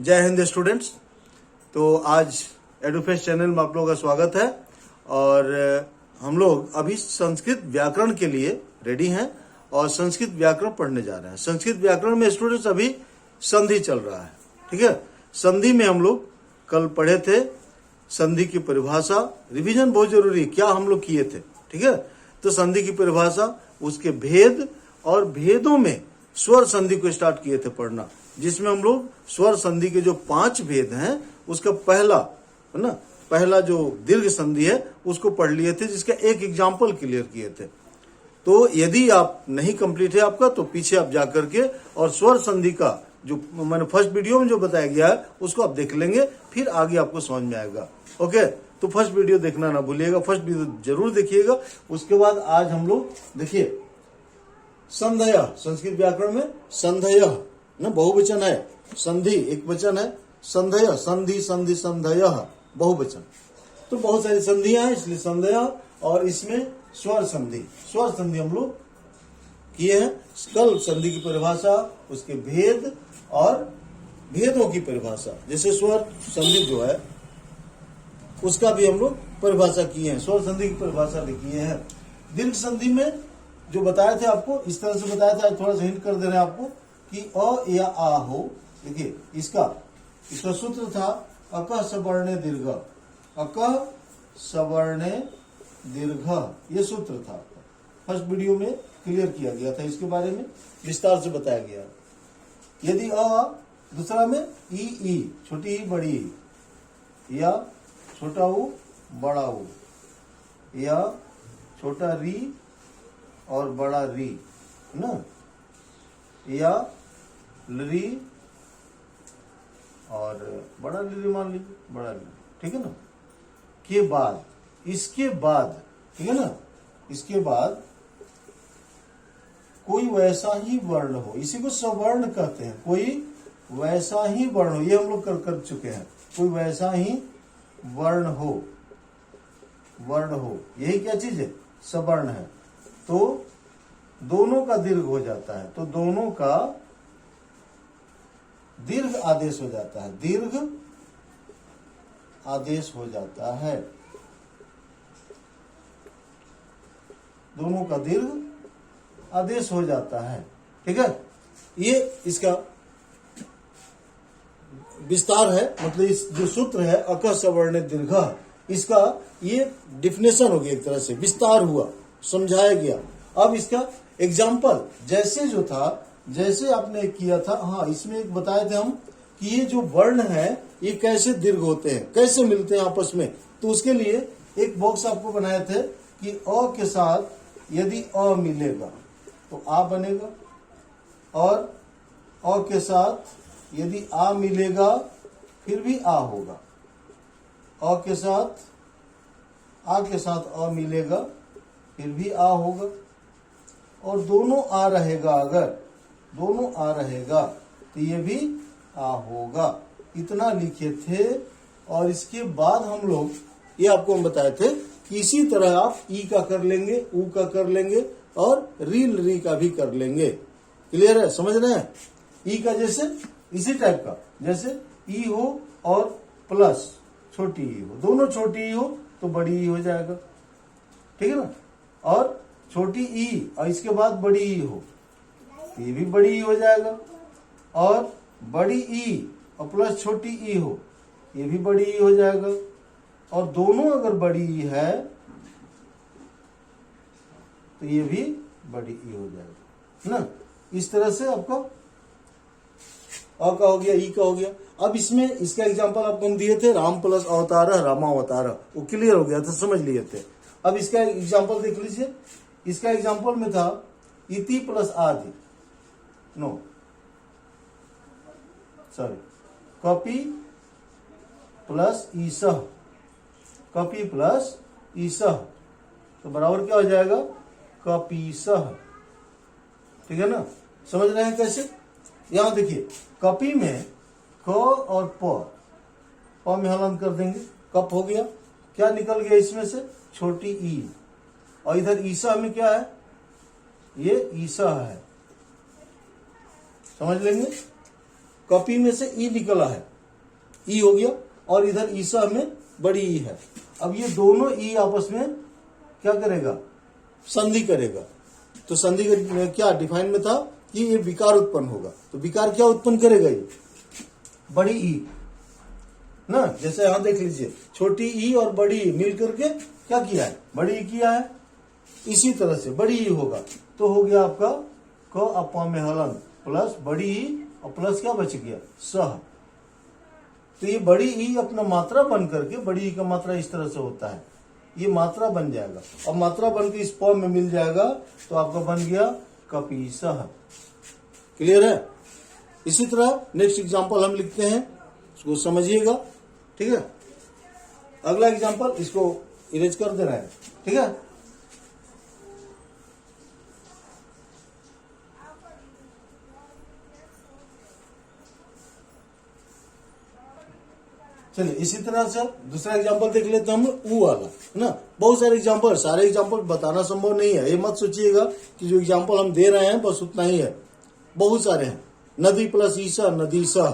जय हिंद स्टूडेंट्स। तो आज एडुफेस्ट चैनल में आप लोगों का स्वागत है और हम लोग अभी संस्कृत व्याकरण के लिए रेडी हैं और संस्कृत व्याकरण पढ़ने जा रहे हैं। संस्कृत व्याकरण में स्टूडेंट्स अभी संधि चल रहा है, ठीक है। संधि में हम लोग कल पढ़े थे संधि की परिभाषा, रिवीजन बहुत जरूरी है, क्या हम लोग किए थे, ठीक है। तो संधि की परिभाषा, उसके भेद और भेदों में स्वर संधि को स्टार्ट किए थे पढ़ना, जिसमें हम लोग स्वर संधि के जो 5 भेद हैं उसका पहला जो दीर्घ संधि है उसको पढ़ लिए थे, जिसका एक एग्जाम्पल क्लियर किए थे। तो यदि आप नहीं कंप्लीट है आपका तो पीछे आप जाकर के और स्वर संधि का जो मैंने फर्स्ट वीडियो में जो बताया गया है उसको आप देख लेंगे, फिर आगे आपको समझ में आएगा। ओके, तो फर्स्ट वीडियो देखना ना भूलिएगा, फर्स्ट वीडियो जरूर देखिएगा। उसके बाद आज हम लोग देखिए संधय, संस्कृत व्याकरण में संधय ना बहुवचन है, संधि एक वचन है, संधय संधि संधि संधय बहुवचन। तो बहुत सारी संधियां हैं इसलिए संधय, और इसमें स्वर संधि, स्वर संधि हम लोग किए हैं। कल संधि की परिभाषा, उसके भेद और भेदों की परिभाषा, जैसे स्वर संधि जो है उसका भी हम लोग परिभाषा किए हैं, स्वर संधि की परिभाषा भी किए हैं। दीर्घ संधि में जो बताए थे आपको, इस तरह से बताया था, थोड़ा सा हिंट कर दे रहे हैं आपको कि अ या आ हो। देखिए इसका सूत्र था अक सवर्णे दीर्घ, अक सवर्णे दीर्घ, ये सूत्र था। फर्स्ट वीडियो में क्लियर किया गया था, इसके बारे में विस्तार से बताया गया। यदि अ, दूसरा में ई, छोटी ई बड़ी ई, या छोटा ऊ बड़ा ऊ, या छोटा री और बड़ा री ना, या लरी और बड़ा लिरी मान लीजिए, बड़ा लिरी, ठीक है ना। के बाद, इसके बाद, ठीक है ना, इसके बाद कोई वैसा ही वर्ण हो, इसी को सवर्ण कहते हैं, कोई वैसा ही वर्ण हो, ये हम लोग कर चुके हैं। कोई वैसा ही वर्ण हो, यही क्या चीज है, सवर्ण है। तो दोनों का दीर्घ हो जाता है, तो दोनों का दीर्घ आदेश हो जाता है, दीर्घ आदेश हो जाता है, दोनों का दीर्घ आदेश हो जाता है, ठीक है। ये इसका विस्तार है, मतलब इस जो सूत्र है अक सवर्ण दीर्घ, इसका ये डिफिनेशन हो गया, एक तरह से विस्तार हुआ, समझाया गया। अब इसका एग्जाम्पल जैसे जो था, जैसे आपने किया था, हाँ इसमें एक बताए थे हम कि ये जो वर्ण है ये कैसे दीर्घ होते हैं, कैसे मिलते हैं आपस में। तो उसके लिए एक बॉक्स आपको बनाए थे कि अ के साथ यदि अ मिलेगा तो आ बनेगा, और अ के साथ यदि आ मिलेगा फिर भी आ होगा, अ के साथ आ के साथ अ मिलेगा फिर भी आ होगा, और दोनों आ रहेगा, अगर दोनों आ रहेगा तो ये भी आ होगा। इतना लिखे थे। और इसके बाद हम लोग ये आपको हम बताए थे कि इसी तरह आप ई का कर लेंगे, ऊ का कर लेंगे और री का भी कर लेंगे। क्लियर है, समझ रहे हैं। ई का जैसे इसी टाइप का, जैसे ई हो और प्लस छोटी ई हो, दोनों छोटी ई हो तो बड़ी ई हो जाएगा, ठीक है ना। और छोटी ई और इसके बाद बड़ी ई हो, ये भी बड़ी ई हो जाएगा। और बड़ी ई और प्लस छोटी ई हो, ये भी बड़ी ई हो जाएगा। और दोनों अगर बड़ी ई है तो ये भी बड़ी ई हो जाएगा ना। इस तरह से आपका अ का हो गया, ई का हो गया। अब इसमें इसका एग्जांपल आपको हम दिए थे, राम प्लस अवतार रामावतार, वो क्लियर हो गया था, समझ लिए थे। अब इसका एग्जांपल देख लीजिए। इसका एग्जांपल में था इति प्लस आदि, नो सॉरी, कपि प्लस ईसह, कपि प्लस ईसह, तो बराबर क्या हो जाएगा, कपीसह, ठीक है ना। समझ रहे हैं कैसे। यहां देखिए कपि में क और प में हलन कर देंगे, कप हो गया। क्या निकल गया इसमें से, छोटी ई। और इधर ईसा में क्या है, ये ईसा है, समझ लेंगे। कपि में से ई निकला है, ई हो गया, और इधर ईसा में बड़ी ई है। अब ये दोनों ई आपस में क्या करेगा, संधि करेगा। तो संधि में क्या डिफाइन में था कि ये विकार उत्पन्न होगा। तो विकार क्या उत्पन्न करेगा, ये बड़ी ई ना, जैसे यहां देख लीजिए, छोटी ई और बड़ी ई मिल करके क्या किया है, बड़ी ई किया है। इसी तरह से बड़ी ई होगा तो हो गया आपका क अपा में हलन प्लस बड़ी ई और प्लस क्या बच गया, सह। तो ये बड़ी ई अपना मात्रा बन करके, बड़ी ई का मात्रा इस तरह से होता है, ये मात्रा बन जाएगा और मात्रा बन के इस प में मिल जाएगा तो आपका बन गया कपीसह। क्लियर है। इसी तरह नेक्स्ट एग्जांपल हम लिखते हैं, उसको समझिएगा, ठीक है। अगला एग्जांपल, इसको इरेज कर देना है, ठीक है। चलिए इसी तरह से दूसरा एग्जांपल देख लेते हैं हम, ऊ वाला है ना। बहुत सारे एग्जांपल, सारे एग्जांपल बताना संभव नहीं है, ये मत सोचिएगा कि जो एग्जांपल हम दे रहे हैं बस उतना ही है, बहुत सारे हैं। नदी प्लस ईसा, नदी सह,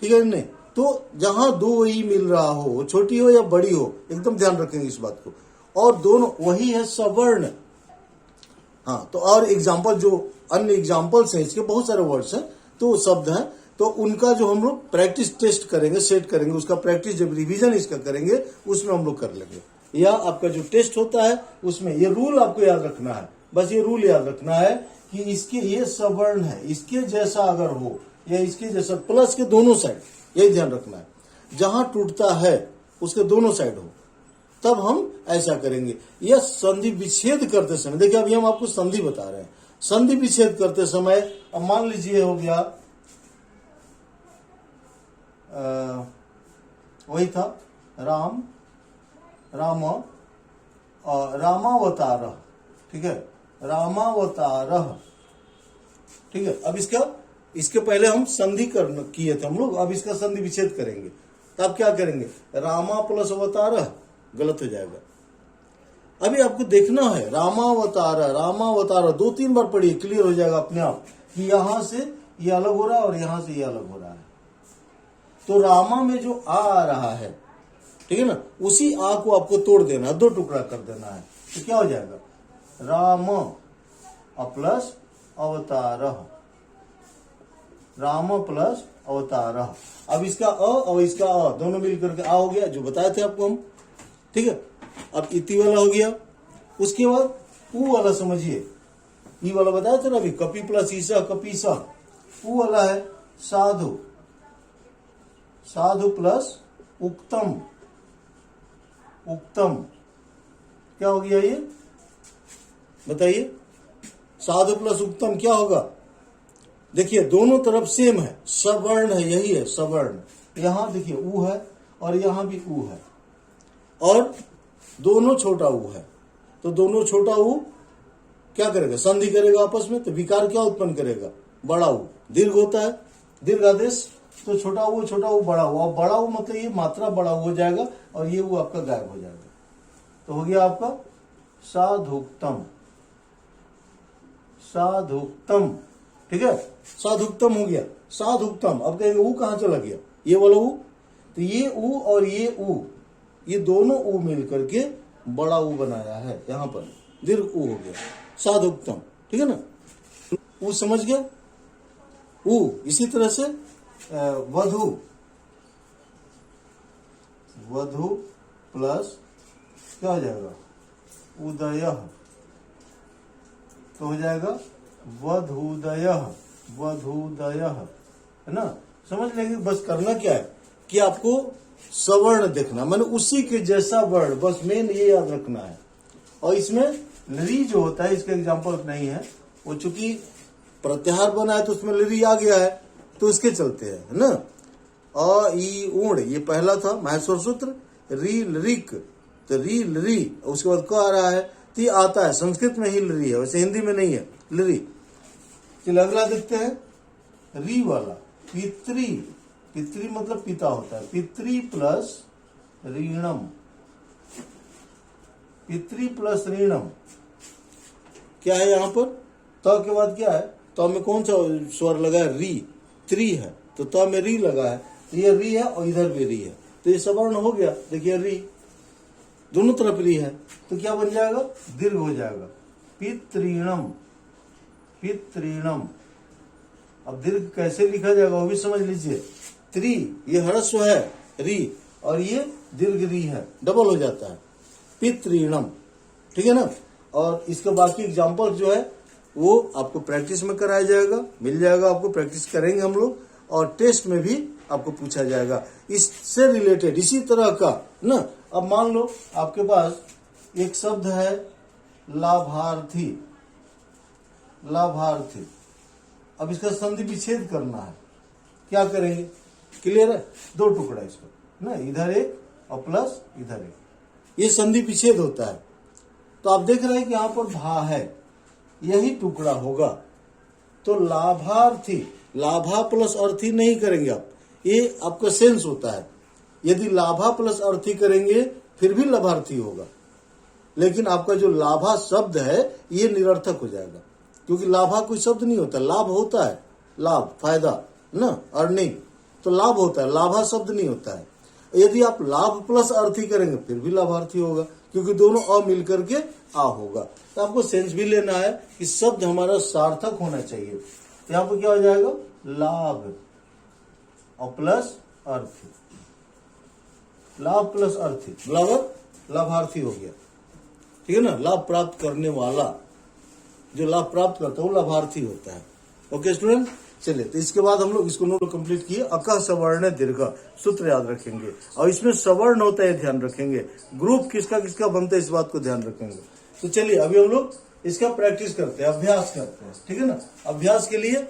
ठीक है नहीं। तो जहां दो ई मिल रहा हो, छोटी हो या बड़ी हो, एकदम ध्यान रखेंगे इस बात को, और दोनों वही है सवर्ण। हाँ, तो और एग्जांपल जो अन्य एग्जांपल्स हैं, इसके बहुत सारे वर्ड्स हैं, तो शब्द हैं, तो उनका जो हम लोग प्रैक्टिस टेस्ट करेंगे, सेट करेंगे, उसका प्रैक्टिस जब रिवीजन इसका करेंगे उसमें हम लोग कर लेंगे। या आपका जो टेस्ट होता है उसमें ये रूल आपको याद रखना है, बस ये रूल याद रखना है कि इसके ये सवर्ण है, इसके जैसा अगर हो या इसके जैसा, प्लस के दोनों साइड, यही ध्यान रखना है। जहां टूटता है उसके दोनों साइड हो, तब हम ऐसा करेंगे। यह संधि विच्छेद करते समय, देखिए अभी हम आपको संधि बता रहे हैं, संधि विच्छेद करते समय अब मान लीजिए हो गया वही था राम, राम और रामावतार, ठीक है, रामावतार, ठीक है। अब इसके पहले हम संधि किए थे हम लोग, अब इसका संधि विच्छेद करेंगे। तो आप क्या करेंगे, रामा प्लस अवतार, गलत हो जाएगा। अभी आपको देखना है रामावतार, रामावतार 2-3 बार पढ़िए, क्लियर हो जाएगा अपने आप कि यहां से ये अलग हो रहा है और यहां से ये अलग हो रहा है। तो रामा में जो आ रहा है, ठीक है ना, उसी आ को आपको तोड़ देना है, 2 टुकड़ा कर देना है। तो क्या हो जाएगा, राम प्लस अवतार, राम प्लस अवतार। अब इसका अ और इसका अ दोनों मिलकर के आ हो गया, जो बताए थे आपको हम, ठीक है। अब इति वाला हो गया, उसके बाद ऊ वाला समझिए, ई वाला बताया था ना अभी, कपि प्लस ईसा, कपीसा। ऊ वाला है साधु, साधु प्लस उक्तम, उक्तम। क्या हो गया ये बताइए, साधु प्लस उक्तम क्या होगा। देखिए दोनों तरफ सेम है, सवर्ण है, यही है सवर्ण। यहां देखिए ऊ है और यहां भी ऊ है, और दोनों छोटा ऊ है। तो दोनों छोटा ऊ क्या करेगा, संधि करेगा आपस में, तो विकार क्या उत्पन्न करेगा, बड़ा ऊ। दीर्घ होता है, दीर्घ आदेश, तो छोटा ऊ बड़ा ऊ, और बड़ा ऊ मतलब ये मात्रा बड़ा हो जाएगा और ये ऊ आपका गायब हो जाएगा। तो हो गया आपका साधुक्तम, साधुक्तम, ठीक है, साधुक्तम हो गया, साधुक्तम। अब कहेंगे ऊ कहां चला गया, ये वाला ऊ, तो ये ऊ और ये ऊ, ये दोनों ऊ मिल करके बड़ा ऊ बनाया है, यहां पर दीर्घ ऊ हो गया, साधुक्तम, ठीक है ना। ऊ समझ गया, ऊ। इसी तरह से वधु, वधु प्लस क्या हो जाएगा, उदय, तो हो जाएगा वधुदय, वधुदय, है ना। समझ लेंगे, बस करना क्या है कि आपको सवर्ण देखना, मैंने उसी के जैसा वर्ण, बस मेन ये याद रखना है। और इसमें लरी जो होता है, इसका एग्जांपल नहीं है, वो चूंकि प्रत्याहार बना है तो उसमें लरी आ गया है, तो इसके चलते है ना। अ ई ऊण, ये पहला था महेश्वर सूत्र, री लरिक, तो री लरी, उसके बाद क आ रहा है, तो ये आता है संस्कृत में ही लरी है, वैसे हिंदी में नहीं है लरी। चलिए अगला देखते हैं, री वाला, पितृ, पितृ मतलब पिता होता है, पितृ प्लस ऋणम, पितृ प्लस ऋणम। क्या है यहाँ पर, त के बाद क्या है, त में कौन सा स्वर लगा है, री, त्रि है, तो त में री लगा है, तो ये री है और इधर भी री है, तो ये सवर्ण हो गया। देखिए री दोनों तरफ री है, तो क्या बन जाएगा, दीर्घ हो जाएगा, पितृणम, पितृणम। अब दीर्घ कैसे लिखा जाएगा वो भी समझ लीजिए। त्रि ये ह्रस्व है री, और ये दीर्घ री है, डबल हो जाता है, पितृणम। ठीक है ना। और इसका बाकी एग्जाम्पल जो है वो आपको प्रैक्टिस में कराया जाएगा, मिल जाएगा आपको, प्रैक्टिस करेंगे हम लोग, और टेस्ट में भी आपको पूछा जाएगा इससे रिलेटेड इसी तरह का ना। अब मान लो आपके पास एक शब्द है लाभार्थी, लाभार्थी। अब इसका संधि विच्छेद करना है, क्या करेंगे, क्लियर है, दो टुकड़ा इसका ना, इधर एक और प्लस इधर एक, ये संधि विच्छेद होता है। तो आप देख रहे हैं कि यहां पर भा है, यही टुकड़ा होगा, तो लाभार्थी, लाभा प्लस अर्थी नहीं करेंगे आप, ये आपका सेंस होता है। यदि लाभा प्लस अर्थी करेंगे फिर भी लाभार्थी होगा, लेकिन आपका जो लाभा शब्द है ये निरर्थक हो जाएगा, क्योंकि लाभा कोई शब्द नहीं होता, लाभ होता है, लाभ फायदा ना, अर्निंग, तो लाभ होता है, लाभा शब्द नहीं होता है। यदि आप लाभ प्लस अर्थी करेंगे फिर भी लाभार्थी होगा, क्योंकि दोनों अ मिलकर के आ होगा। तो आपको सेंस भी लेना है कि शब्द हमारा सार्थक होना चाहिए। तो यहाँ पर क्या हो जाएगा, लाभ और प्लस अर्थी, लाभ प्लस अर्थी बराबर लाभार्थी हो गया। ठीक है ना, लाभ प्राप्त करने वाला, जो लाभ प्राप्त करता है वो लाभार्थी होता है। ओके स्टूडेंट, चलिए तो इसके बाद हम लोग इसको नोट कंप्लीट किए। अकः सवर्ण दीर्घ सूत्र याद रखेंगे, और इसमें सवर्ण होता है ध्यान रखेंगे, ग्रुप किसका किसका बनता है इस बात को ध्यान रखेंगे। तो चलिए अभी हम लोग इसका प्रैक्टिस करते हैं, अभ्यास करते हैं। ठीक है ना, अभ्यास के लिए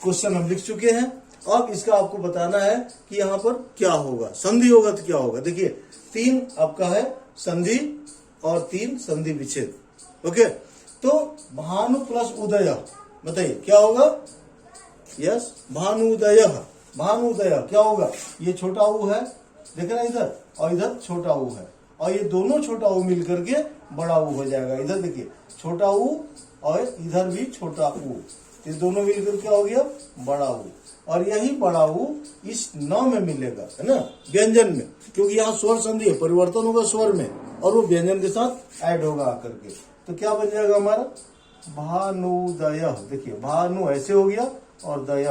क्वेश्चन हम लिख चुके हैं। अब इसका आपको बताना है कि यहाँ पर क्या होगा, संधि होगा तो क्या होगा। देखिए 3 आपका है संधि और 3 संधि विच्छेद। ओके, तो भानु प्लस उदय, बताइए क्या होगा। यस, भानुदय, भानुदय क्या होगा, ये छोटा ऊ है, देख रहे हैं इधर, और इधर छोटा ऊ है, और ये दोनों छोटा ऊ मिलकर के बड़ा ऊ हो जाएगा। इधर देखिए छोटा ऊ और इधर भी छोटा ऊ, ये दोनों मिलकर क्या हो गया, बड़ा ऊ। और यही बड़ा ऊ इस न में मिलेगा, है ना, व्यंजन में, क्योंकि यहाँ स्वर संधि है, परिवर्तन होगा स्वर में, और वो व्यंजन के साथ ऐड होगा आकर के। तो क्या बन जाएगा हमारा, भानुदय। देखिए भानु ऐसे हो गया और दय,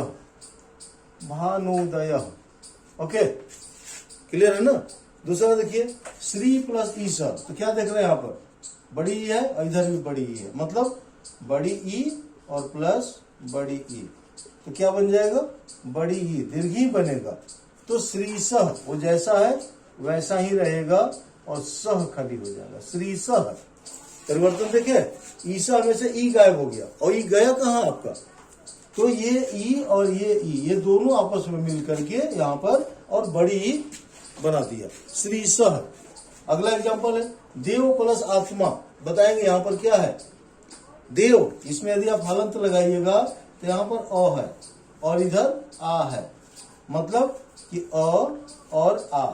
भानुदय। ओके, क्लियर है ना। दूसरा देखिए श्री प्लस ईसा, तो क्या देख रहे हैं यहाँ पर, बड़ी ई है और इधर भी बड़ी ई है, मतलब बड़ी ई और प्लस बड़ी ई, तो क्या बन जाएगा, बड़ी ई, दीर्घी बनेगा। तो श्री सह वो जैसा है वैसा ही रहेगा, और सह खाली हो जाएगा, श्री सह। परिवर्तन देखिए, ईसा में से ई गायब हो गया, और ई गया कहाँ आपका, तो ये ई और ये ई, ये दोनों आपस में मिल करके यहाँ पर और बड़ी ई बना दिया, श्री सह। अगला एग्जांपल है देव प्लस आत्मा, बताएंगे यहाँ पर क्या है, देव, इसमें यदि आप हलंत लगाइएगा तो यहाँ पर अ है और इधर आ है, मतलब कि अ और आ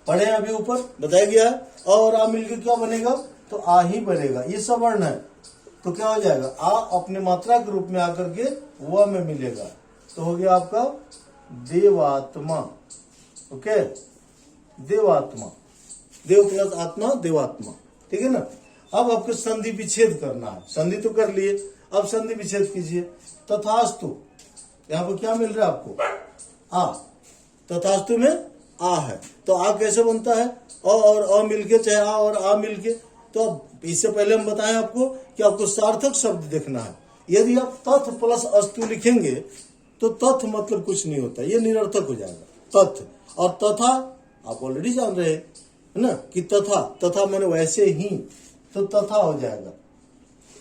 पढ़े अभी ऊपर बताया गया है। अ और आ मिलकर क्या बनेगा, तो आ ही बनेगा, ये सवर्ण है, तो क्या हो जाएगा, आ अपने मात्रा के रूप में आकर के व में मिलेगा, तो हो गया आपका देवात्मा। ओके, देवात्मा, देव प्लस आत्मा देवात्मा। ठीक है ना। अब आपको संधि विच्छेद करना है, संधि तो कर लिए, अब संधि विच्छेद कीजिए। तथास्तु, यहाँ पर क्या मिल रहा है आपको, आ, तथास्तु में आ है, तो आ कैसे बनता है, अ और अ मिलके, चाहे आ और आ मिलके। तो अब इससे पहले हम बताएं आपको कि आपको सार्थक शब्द देखना है। यदि आप तथ प्लस अस्तु लिखेंगे तो तथ मतलब कुछ नहीं होता, ये निरर्थक हो जाएगा। तथ और तथा आप ऑलरेडी जान रहे हैं ना कि तथा, तथा मैंने वैसे ही, तो तथा हो जाएगा,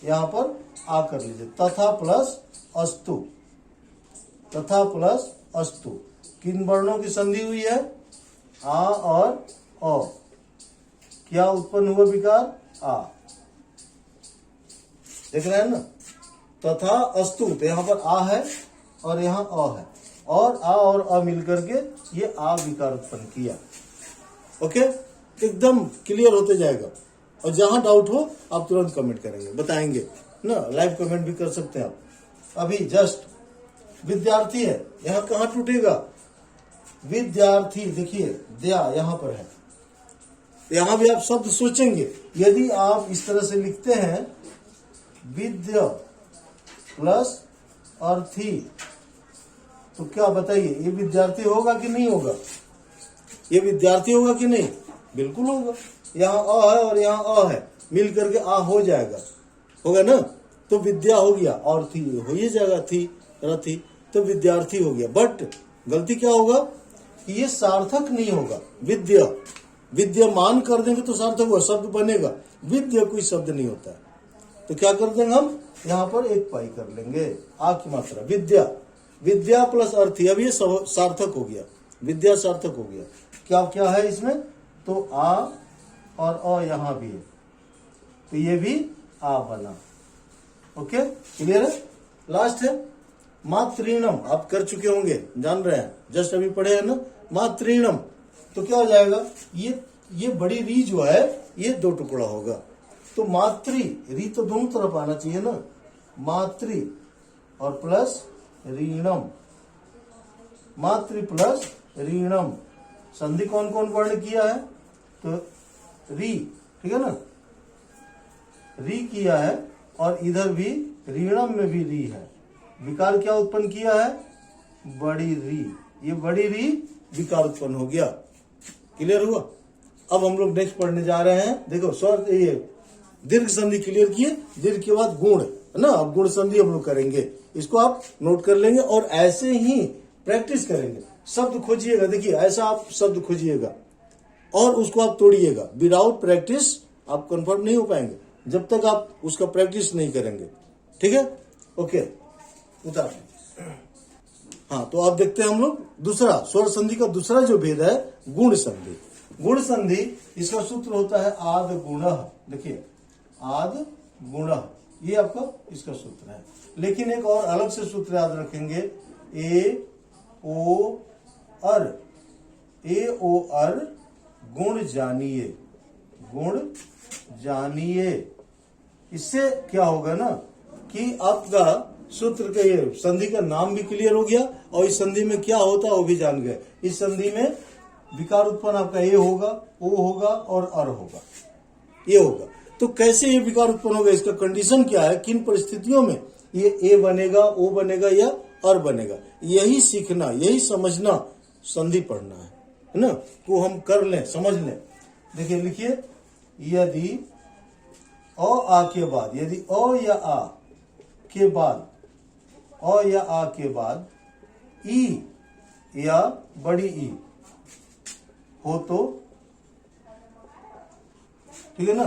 यहां पर आ कर लीजिए, तथा प्लस अस्तु, तथा प्लस अस्तु। किन वर्णों की संधि हुई है, आ और अ, क्या उत्पन्न हुआ विकार, आ, देख रहे हैं ना। तथा अस्तु, तो यहाँ पर आ है और यहाँ अ है, और आ और अ मिलकर के ये आ विकार उत्पन्न किया। ओके, एकदम क्लियर होते जाएगा, और जहां डाउट हो आप तुरंत कमेंट करेंगे, बताएंगे ना, लाइव कमेंट भी कर सकते हैं आप। अभी जस्ट विद्यार्थी है, यहाँ कहाँ टूटेगा, विद्यार्थी, देखिए दया यहाँ पर है। यहां भी आप शब्द सोचेंगे, यदि आप इस तरह से लिखते हैं विद्या प्लस अर्थी, तो क्या बताइए, ये विद्यार्थी होगा कि नहीं होगा, ये विद्यार्थी होगा कि नहीं, बिल्कुल होगा। यहाँ अ है और यहाँ अ है, मिल करके आ हो जाएगा, होगा ना, तो विद्या हो गया और थी हो ही जाएगा, थी रथी, तो विद्यार्थी हो गया। बट गलती क्या होगा कि ये सार्थक नहीं होगा, विद्या विद्यमान कर देंगे तो सार्थक होगा, शब्द बनेगा, विद्या कोई शब्द नहीं होता है। तो क्या कर देंगे हम, यहाँ पर एक पाई कर लेंगे, आ की मात्रा, विद्या, विद्या प्लस अर्थी, अब ये सार्थक हो गया, विद्या सार्थक हो गया। क्या क्या है इसमें, तो आ और अ यहाँ भी है, तो ये भी आ बना। ओके, क्लियर है। लास्ट है मातृणम, आप कर चुके होंगे, जान रहे हैं, जस्ट अभी पढ़े हैं ना, मातृणम, तो क्या हो जाएगा, ये बड़ी री जो है ये दो टुकड़ा होगा, तो मातृ, री तो दोनों तरफ आना चाहिए ना, मातृ और प्लस रीणम, मातृ प्लस रीणम, संधि कौन कौन वर्ण किया है, तो री, ठीक है ना, री किया है, और इधर भी रीणम में भी री है, विकार क्या उत्पन्न किया है, बड़ी री, ये बड़ी री विकार उत्पन्न हो गया। क्लियर हुआ। अब हम लोग नेक्स्ट पढ़ने जा रहे हैं, देखो स्वर, ये दीर्घ संधि क्लियर किए, दीर्घ के बाद गुण है ना, अब गुण संधि हम लोग करेंगे, इसको आप नोट कर लेंगे और ऐसे ही प्रैक्टिस करेंगे, शब्द खोजिएगा, देखिए ऐसा आप शब्द खोजिएगा और उसको आप तोड़िएगा, विदाउट प्रैक्टिस आप कंफर्म नहीं हो पाएंगे जब तक आप उसका प्रैक्टिस नहीं करेंगे, ठीक है। ओके, उतार। हाँ, तो आप देखते हैं हम लोग दूसरा स्वर संधि का दूसरा जो भेद है, गुण संधि। गुण संधि, इसका सूत्र होता है आद गुण, देखिए आद गुण, ये आपका इसका सूत्र है। लेकिन एक और अलग से सूत्र याद रखेंगे, ए ओ अर, ए ओ अर गुण जानिए, गुण जानिए। इससे क्या होगा ना कि आपका सूत्र का ये संधि का नाम भी क्लियर हो गया और इस संधि में क्या होता है वो भी जान गए। इस संधि में विकार उत्पन्न आपका ए होगा, ओ होगा और अर होगा, ये होगा। तो कैसे ये विकार उत्पन्न होगा, इसका कंडीशन क्या है, किन परिस्थितियों में ये ए बनेगा, ओ बनेगा या अर बनेगा, यही सीखना, यही समझना, संधि पढ़ना है ना, को हम कर लें, समझ लें। देखिए लिखिए, यदि अ आ के बाद, यदि अ या आ के बाद, अ या आ के बाद ई या बड़ी ई हो तो, ठीक है ना,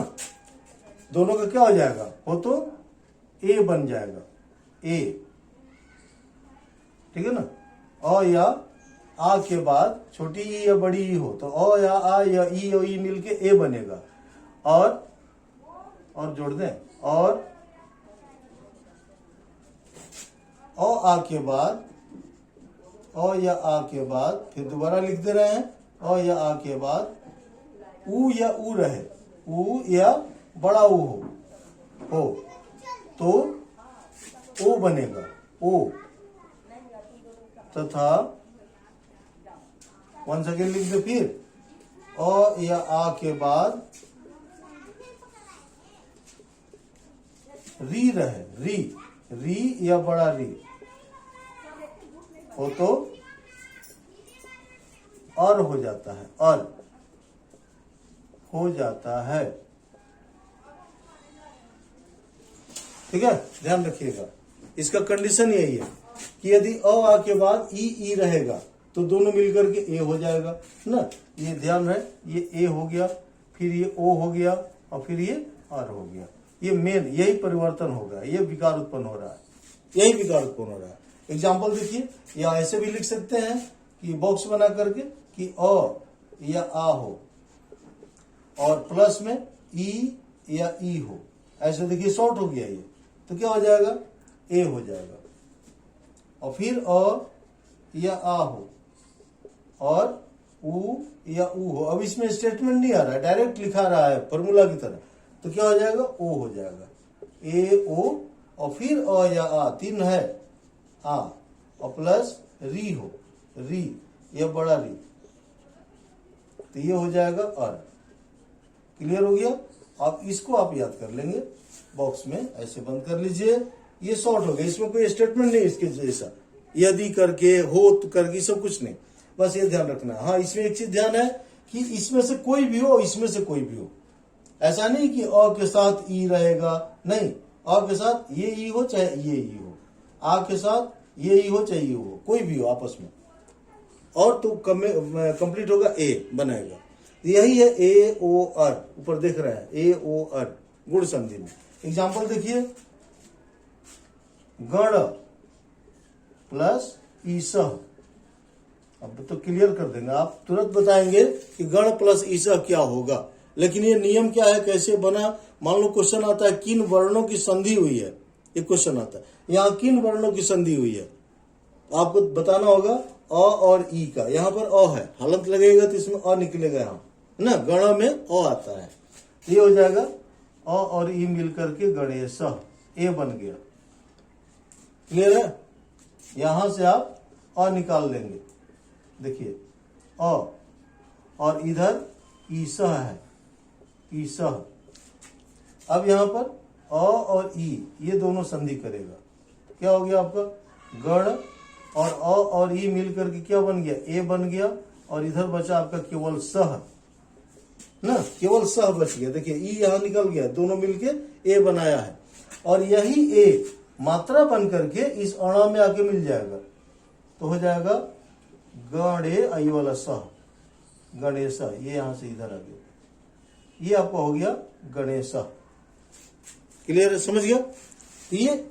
दोनों का क्या हो जाएगा, हो तो ए बन जाएगा, ए, ठीक है ना। अ या आ के बाद छोटी ई या बड़ी ई हो तो अ या आ या ई मिलके ए बनेगा, और जोड़ दें, और अ आ के बाद, अ या आ के बाद फिर दोबारा लिख दे रहे हैं, अ या आ के बाद ऊ या ऊ रहे, ऊ या बड़ा ऊ हो तो ओ बनेगा, ओ, तथा वन सेकेंड लिख दे, फिर अ या आ के बाद री रहे, री या बड़ा री हो तो अर हो जाता है, अर हो जाता है, ठीक है। ध्यान रखिएगा, इसका कंडीशन यही है कि यदि अ आ के बाद ई रहेगा तो दोनों मिलकर के ए हो जाएगा ना, ये ध्यान है, ये ए हो गया, फिर ये ओ हो गया और फिर ये आर हो गया, ये मेन यही परिवर्तन होगा, ये विकार उत्पन्न हो रहा है, यही विकार उत्पन्न हो रहा है। एग्जाम्पल देखिए, या ऐसे भी लिख सकते हैं कि बॉक्स बना करके कि अ या आ हो और प्लस में ई या ई हो, ऐसे देखिए शॉर्ट हो गया ये, तो क्या हो जाएगा, ए हो जाएगा, और फिर अ या आ हो और ऊ या ऊ हो। अब इसमें स्टेटमेंट नहीं आ रहा है, डायरेक्ट लिखा रहा है फॉर्मूला की तरह, तो क्या हो जाएगा, ओ हो जाएगा, ए ओ, और फिर अ या आ, तीन है आ, और प्लस री हो, री, यह बड़ा री, तो ये हो जाएगा अर। क्लियर हो गया? आप इसको आप याद कर लेंगे, बॉक्स में ऐसे बंद कर लीजिए। ये शॉर्ट हो गया, इसमें कोई स्टेटमेंट नहीं इसके जैसा, यदि करके, हो तो करके, सब कुछ नहीं, बस ये ध्यान रखना है। हाँ, इसमें एक चीज ध्यान है कि इसमें से कोई भी हो, इसमें से कोई भी हो, ऐसा नहीं कि अ के साथ ई रहेगा, नहीं, अ के साथ ये ई हो चाहे ये ई हो, आ के साथ ये ई हो चाहे ये हो, कोई भी हो आपस में, और तो कंप्लीट होगा, ए बनाएगा। यही है ए ओ अर, ऊपर देख रहे हैं ए ओ अर, गुण संधि में। एग्जाम्पल देखिए, गण प्लस ईसह, अब तो क्लियर कर देंगे, आप तुरंत बताएंगे कि गण प्लस ईसह क्या होगा। लेकिन ये नियम क्या है, कैसे बना? मान लो क्वेश्चन आता है किन वर्णों की संधि हुई है, ये क्वेश्चन आता है, यहाँ किन वर्णों की संधि हुई है, आपको बताना होगा अ और ई का। यहाँ पर अ है, हलंत लगेगा तो इसमें अ निकलेगा, यहाँ ना, गण में अ आता है, ये हो जाएगा अ और ई मिलकर के गणेश, ए बन गया। क्लियर है? यहां से आप अ निकाल लेंगे, देखिए अ, और इधर ईसह है, ईसह। अब यहां पर अ और ई ये दोनों संधि करेगा, क्या हो गया आपका? गण, और अ और ई मिलकर के क्या बन गया? ए बन गया, और इधर बचा आपका केवल सह ना, केवल सह बच गया। देखिए ई यहां निकल गया, दोनों मिलके ए बनाया है, और यही ए मात्रा बन करके इस अणा में आके मिल जाएगा, तो हो जाएगा गणे आई वाला सह, गणेश, ये यहां से इधर आ गया, ये आपका हो गया गणेश। क्लियर है? समझ गया? तो ये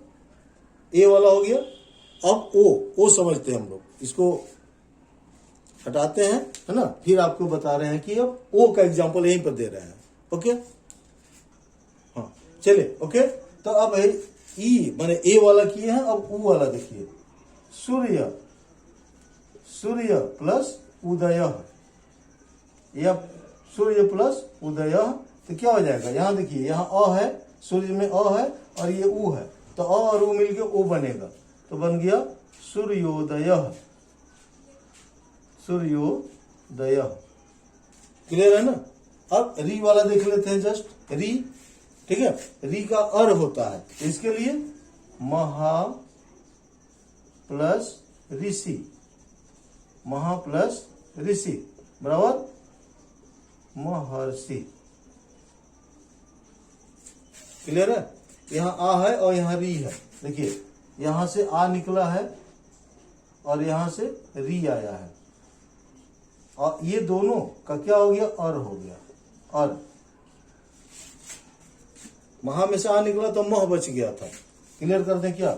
ए वाला हो गया। अब ओ समझते हैं हम लोग, इसको हटाते हैं, है ना, फिर आपको बता रहे हैं कि अब ओ का एग्जांपल यहीं पर दे रहे हैं। ओके, हाँ चलिए, ओके। तो अब है ई माने ए वाला किए हैं, अब ऊ वाला देखिए, सूर्य, सूर्य प्लस उदय, या सूर्य प्लस उदय, तो क्या हो जाएगा? यहां देखिए, यहाँ अ है, सूर्य में अ है और ये ऊ है, तो अ और ऊ मिलके ओ बनेगा, तो बन गया सूर्योदय, सूर्योदय। क्लियर है ना? अब री वाला देख लेते हैं, जस्ट री, ठीक है, री का अर होता है, इसके लिए महा प्लस ऋषि, महा प्लस ऋषि बराबर महर्षि। क्लियर है? यहाँ आ है और यहाँ री है, देखिए यहां से आ निकला है और यहां से री आया है, और ये दोनों का क्या हो गया? अर हो गया, अर। महा में से आ निकला तो मह बच गया था। क्लियर कर दें क्या?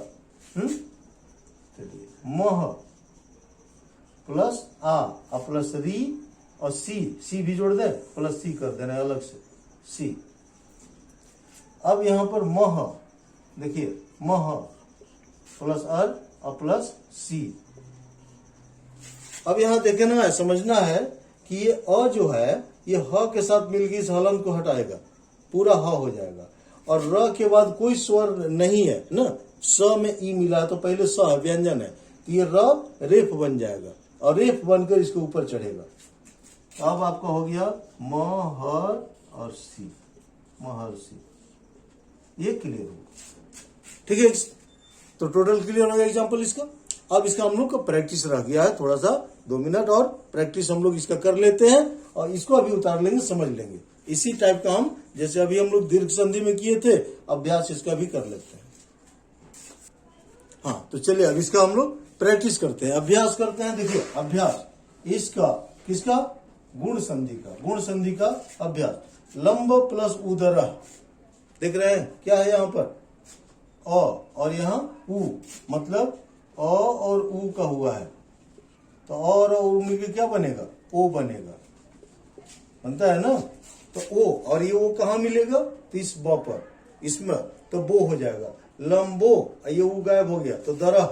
चलिए, मह प्लस आ प्लस री और सी भी जोड़ दे, प्लस सी कर देना अलग से, सी। अब यहां पर मह, देखिए मह प्लस अर और प्लस सी। अब यहां देखना है, समझना है कि ये अ जो है ये ह के साथ मिलकर इस हलन को हटाएगा, पूरा ह हो जाएगा, और र के बाद कोई स्वर नहीं है ना, स में ई मिला है तो पहले स व्यंजन है, तो ये र रेफ बन जाएगा और रेफ बनकर इसके ऊपर चढ़ेगा। अब आपका हो गया महर और सी, महर्षि। ये क्लियर हो, ठीक है? तो टोटल क्लियर हो गया एग्जाम्पल इसका। अब इसका हम लोग का प्रैक्टिस रह गया है, थोड़ा सा 2 मिनट और प्रैक्टिस हम लोग इसका कर लेते हैं, और इसको अभी उतार लेंगे, समझ लेंगे। इसी टाइप का हम, जैसे अभी हम लोग दीर्घ संधि में किए थे, अभ्यास इसका भी कर लेते हैं। हाँ, तो चलिए अब इसका हम लोग प्रैक्टिस करते हैं, अभ्यास करते हैं। देखिए अभ्यास इसका, किसका? गुण संधि का, गुण संधि का अभ्यास। लंब प्लस उदर, देख रहे हैं क्या है यहाँ पर? अ और यहाँ उ, मतलब अ और उ का हुआ है, तो अ और उ मिलकर क्या बनेगा? ओ बनेगा, बनता है ना? तो ओ, और ये ओ कहाँ मिलेगा? तो इस ब पर, इसमें तो बो हो जाएगा, लंबो, ये उ गायब हो गया तो दरह,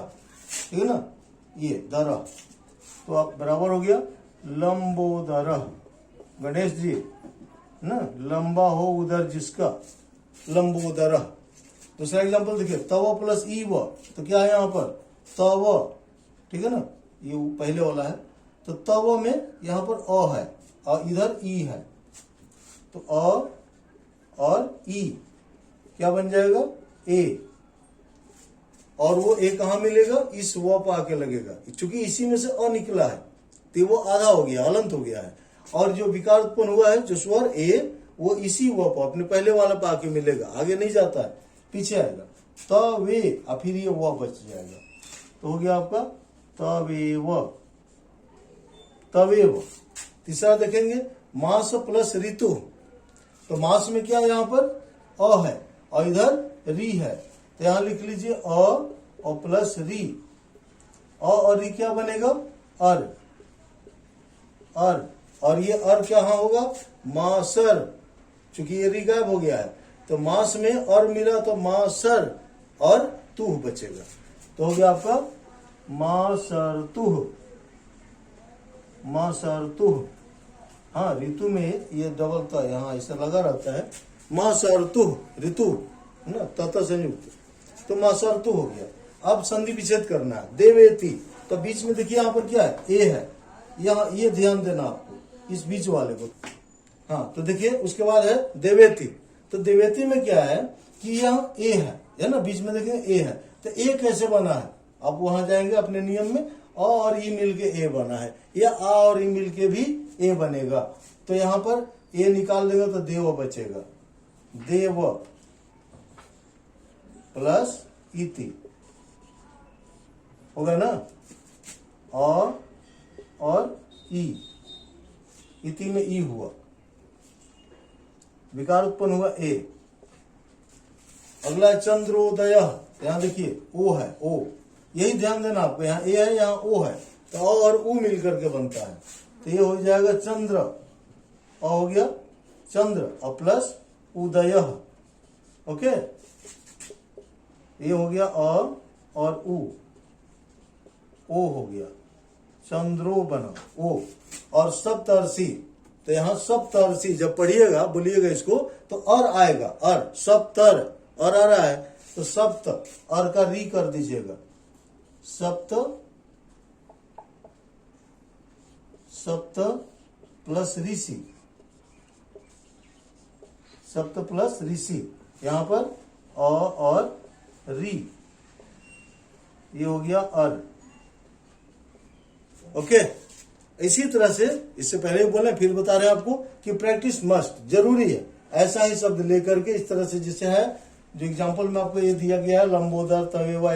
ठीक है ना, ये दरह, तो आप बराबर हो गया लंबोदरह। गणेश जी ना, लंबा हो उधर जिसका, लंबोदरह। दूसरा एग्जांपल देखिए, तव प्लस ई व, तो क्या है यहाँ पर? तव ठीक है ना, ये पहले वाला है। तो तव में यहाँ पर अ है और इधर ई है, तो अ और ई क्या बन जाएगा, ए। और वो ए कहाँ मिलेगा, इस व पर आके लगेगा, क्योंकि इसी में से अ निकला है तो वो आधा हो गया, हलंत हो गया है। और जो विकार उत्पन्न हुआ है जो स्वर ए, वो इसी व पर अपने पहले वाला पर आके मिलेगा, आगे नहीं जाता है, पीछे आएगा। तवे और फिर ये व बच जाएगा, तो हो गया आपका तवेव, तवेव। तीसरा देखेंगे मास प्लस ऋतु। तो मास में क्या यहाँ पर अ है और इधर री है, तो यहां लिख लीजिए अ और प्लस री। अ और री क्या बनेगा, अर, अर। और ये अर क्या होगा, मासर, चूंकि ये री गायब हो गया है तो मास में और मिला तो मासर और तुह बचेगा, तो हो गया आपका मासरतुह, मासरतुह। हाँ, ऋतु में ये डबल का यहाँ ऐसा लगा रहता है, मासरतुह, ऋतु ना, तथा संयुक्त, तो मासरतु हो गया। अब संधि विच्छेद करना है, देवेति। तो बीच में देखिए यहाँ पर क्या है, ए है, यहाँ ये ध्यान देना आपको, इस बीच वाले को। हाँ, तो देखिए उसके बाद है देवेति। तो देवेति में क्या है कि यहाँ ए है ना, बीच में देखिए ए है, तो ए कैसे बना है, आप वहां जाएंगे अपने नियम में, अ और ई मिलके ए बना है, या आ और ई मिलके भी ए बनेगा। तो यहाँ पर ए निकाल देगा तो देव बचेगा, देव प्लस इति होगा ना, और ई, इति में ई हुआ, विकार उत्पन्न हुआ ए। अगला है चंद्रोदय। यहां देखिए ओ है, ओ, यही ध्यान देना आपको, यहाँ ए है यहाँ ओ है, तो अ और उ मिलकर के बनता है, तो ये हो जाएगा चंद्र, अ हो गया चंद्र और प्लस उदय। ओके, ये हो गया अ और उ, ओ हो गया, चंद्रो बना ओ। और सप्तर्षि, तो यहाँ सप्तर्षि जब पढ़िएगा बोलिएगा इसको तो अर आएगा, अर, सप्तर, और आ रहा है तो सप्त, अर का री कर दीजिएगा, सप्त, सप्त प्लस ऋषि, सप्त प्लस ऋषि, यहाँ पर अ और री, ये हो गया अर। ओके, इसी तरह से, इससे पहले बोले फिर बता रहे हैं आपको कि प्रैक्टिस मस्ट, जरूरी है ऐसा ही शब्द लेकर के, इस तरह से जिसे है जो एग्जांपल में आपको ये दिया गया है, लंबोदर, तवेवा,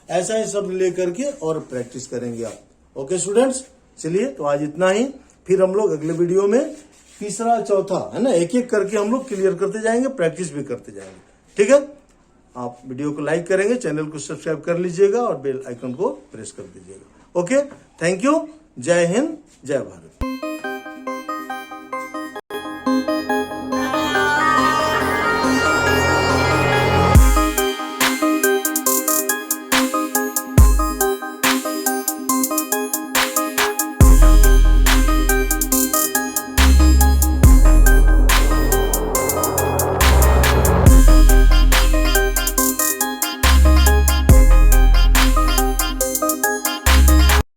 ऐसा ही शब्द लेकर के और प्रैक्टिस करेंगे आप। ओके स्टूडेंट्स, चलिए तो आज इतना ही, फिर हम लोग अगले वीडियो में तीसरा चौथा है ना, एक एक करके हम लोग क्लियर करते जाएंगे, प्रैक्टिस भी करते जाएंगे। ठीक है, आप वीडियो को लाइक करेंगे, चैनल को सब्सक्राइब कर लीजिएगा और बेल आइकन को प्रेस कर दीजिएगा। ओके, थैंक यू, जय हिंद, जय भारत।